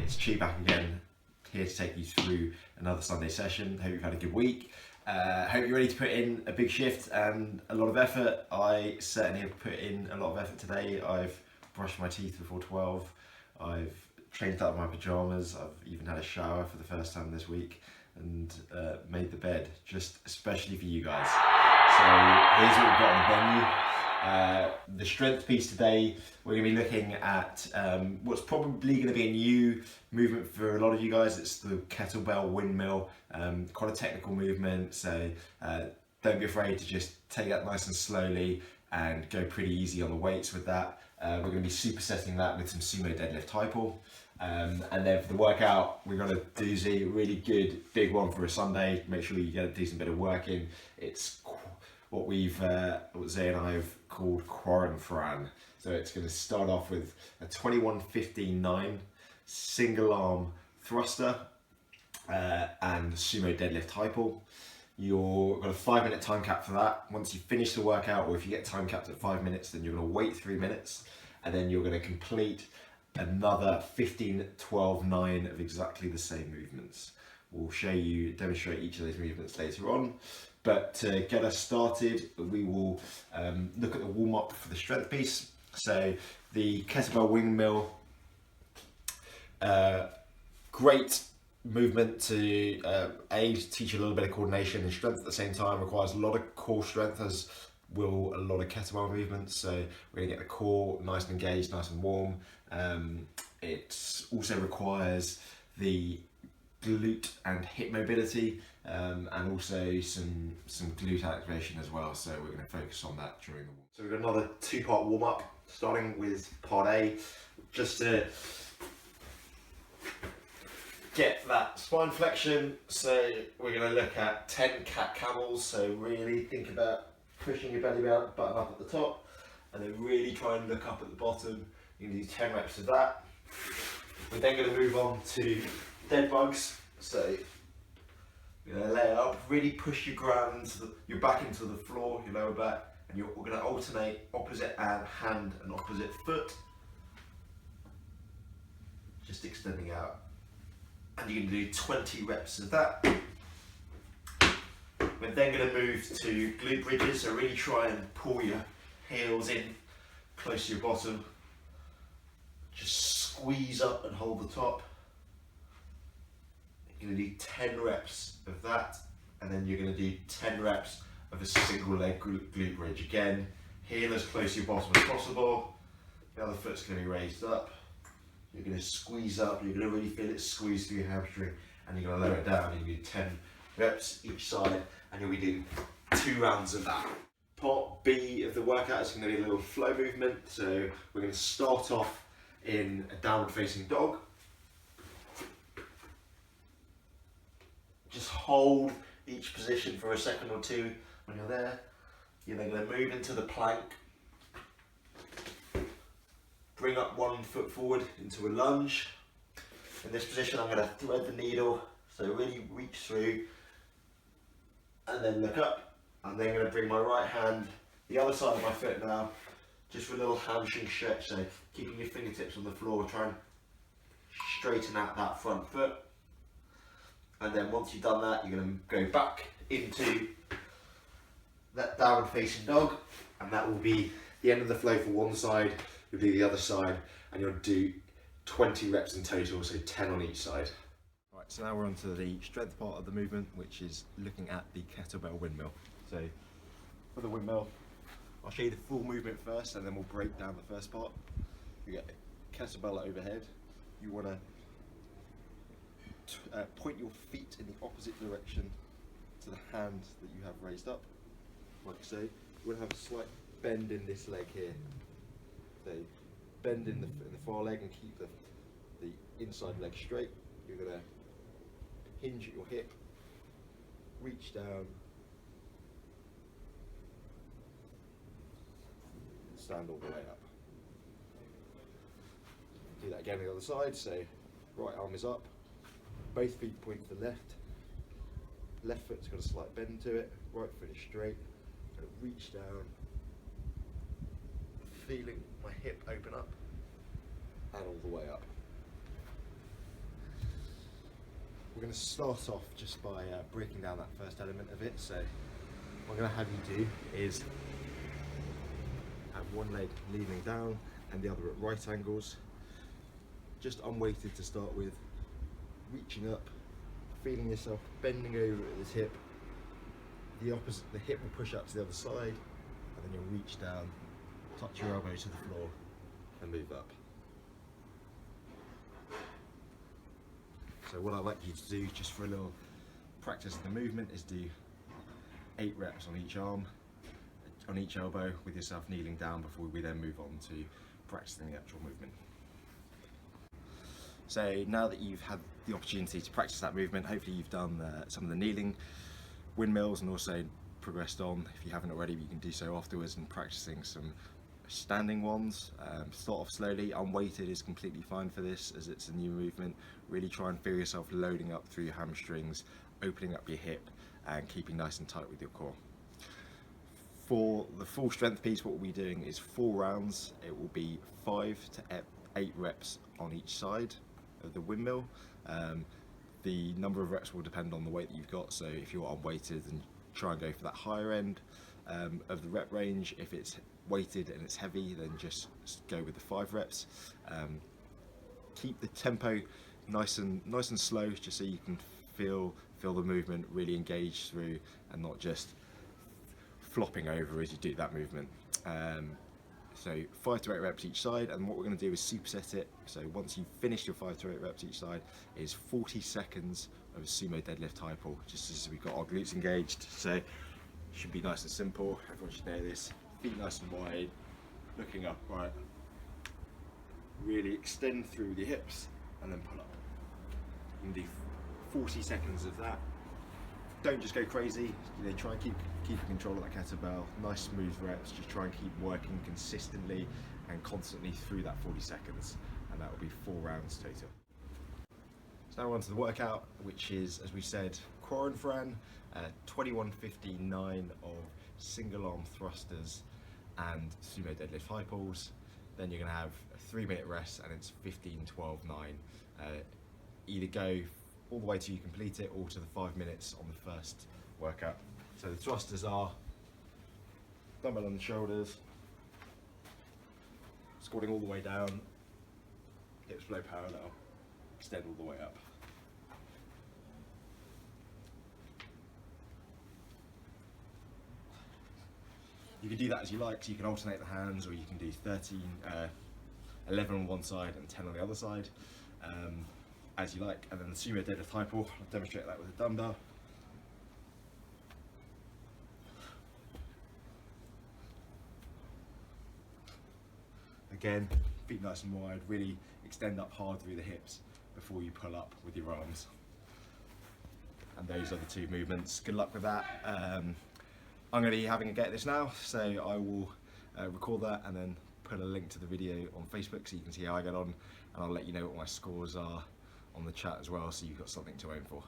it's Chi back again, here to take you through another Sunday session. Hope you've had a good week. Hope you're ready to put in a big shift and a lot of effort. I certainly have put in a lot of effort today. I've brushed my teeth before 12. I've changed out of my pajamas. I've even had a shower for the first time this week and made the bed, just especially for you guys. So here's what we've got on the menu. The strength piece today, we're going to be looking at what's probably going to be a new movement for a lot of you guys. It's the kettlebell windmill, quite a technical movement, so don't be afraid to just take that nice and slowly and go pretty easy on the weights with that. We're going to be supersetting that with some sumo deadlift high pull. And then for the workout, we're going to do a really good big one for a Sunday. Make sure you get a decent bit of work in. It's what what Zay and I have called Quaran Fran. So it's going to start off with a 21-15-9 single arm thruster and sumo deadlift high pull. You've got a 5-minute time cap for that. Once you finish the workout, or if you get time capped at 5 minutes, then you're going to wait 3 minutes, and then you're going to complete another 15-12-9 of exactly the same movements. We'll demonstrate each of those movements later on. But to get us started, we will look at the warm-up for the strength piece. So the kettlebell windmill, great movement to teach you a little bit of coordination and strength at the same time. Requires a lot of core strength, as will a lot of kettlebell movements. So we're going to get the core nice and engaged, nice and warm. It also requires the glute and hip mobility, and also some glute activation as well. So we're going to focus on that during the warm. So we've got another 2-part warm up, starting with part A, just to get that spine flexion. So we're going to look at 10 cat camels. So really think about pushing your belly button up at the top, and then really try and look up at the bottom. You're going to do 10 reps of that. We're then going to move on to dead bugs. So you're going to lay up, really push your back into the floor, your lower back, and we're going to alternate opposite hand and opposite foot, just extending out. And you're going to do 20 reps of that. We're then going to move to glute bridges, so really try and pull your heels in close to your bottom. Just squeeze up and hold the top. You're going to do 10 reps of that, and then you're going to do 10 reps of a single leg glute bridge. Again, heel as close to your bottom as possible. The other foot's going to be raised up. You're going to squeeze up, you're going to really feel it squeeze through your hamstring, and you're going to lower it down. You're going to do 10 reps each side, and you'll be doing 2 rounds of that. Part B of the workout is going to be a little flow movement. So we're going to start off in a downward facing dog. Just hold each position for a second or two when you're there. You're then going to move into the plank. Bring up 1 foot forward into a lunge. In this position, I'm going to thread the needle, so really reach through and then look up. I'm then going to bring my right hand, the other side of my foot now, just for a little hamstring stretch. So keeping your fingertips on the floor, try and straighten out that front foot. And then once you've done that, you're going to go back into that downward facing dog, and that will be the end of the flow for one side. You'll do the other side, and you'll do 20 reps in total, so 10 on each side. Right, so now we're on to the strength part of the movement, which is looking at the kettlebell windmill. So for the windmill, I'll show you the full movement first, and then we'll break down the first part. You get a kettlebell overhead. You want to point your feet in the opposite direction to the hand that you have raised up, like so. You want to have a slight bend in this leg here. So bend in the far leg and keep the inside leg straight. You're going to hinge at your hip, reach down, and stand all the way up. Do that again on the other side. So right arm is up, both feet point to the left foot's got a slight bend to it, right foot is straight. I'm going to reach down, feeling my hip open up, and all the way up. we're going to start off just by breaking down that first element of it. So what I'm going to have you do is have one leg leaning down and the other at right angles, just unweighted to start with, reaching up, feeling yourself bending over at this hip. The hip will push up to the other side, and then you'll reach down, touch your elbow to the floor and move up. So what I'd like you to do, just for a little practice of the movement, is do 8 reps on each arm, on each elbow, with yourself kneeling down before we then move on to practicing the actual movement. So now that you've had the opportunity to practice that movement, hopefully you've done some of the kneeling windmills and also progressed on. If you haven't already, you can do so afterwards and practicing some standing ones. Start off slowly, unweighted is completely fine for this as it's a new movement. Really try and feel yourself loading up through your hamstrings, opening up your hip and keeping nice and tight with your core. For the full strength piece, what we'll be doing is 4 rounds. It will be 5 to 8 reps on each side of the windmill. The number of reps will depend on the weight that you've got, so if you're unweighted, then try and go for that higher end of the rep range. If it's weighted and it's heavy, then just go with the 5 reps. Keep the tempo nice and slow, just so you can feel the movement really engaged through and not just flopping over as you do that movement. So 5 to 8 reps each side, and what we're going to do is superset it. So once you've finished your 5 to 8 reps each side, is 40 seconds of a sumo deadlift high pull, just as we've got our glutes engaged. So it should be nice and simple. Everyone should know this. Feet nice and wide, looking up, right. Really extend through the hips and then pull up. You can do 40 seconds of that. Don't just go crazy, try and keep control of that kettlebell, nice smooth reps, just try and keep working consistently and constantly through that 40 seconds, and that will be 4 rounds total. So now we're on to the workout, which is, as we said, Quaran Fran, 2159 of single arm thrusters and sumo deadlift high pulls. Then you're going to have a 3-minute rest, and it's 15, 12, 9. Either go all the way till you complete it, or to the 5 minutes on the first workout. So the thrusters are dumbbell on the shoulders, squatting all the way down, hips below parallel, extend all the way up. You can do that as you like, so you can alternate the hands, or you can do 11 on one side and 10 on the other side. As you like. And then the sumo deadlift high pull, I'll demonstrate that with a dumbbell. Again, feet nice and wide, really extend up hard through the hips before you pull up with your arms. And those are the 2 movements. Good luck with that. I'm going to be having a get at this now, so I will record that and then put a link to the video on Facebook so you can see how I get on, and I'll let you know what my scores are on the chat as well, so you've got something to aim for.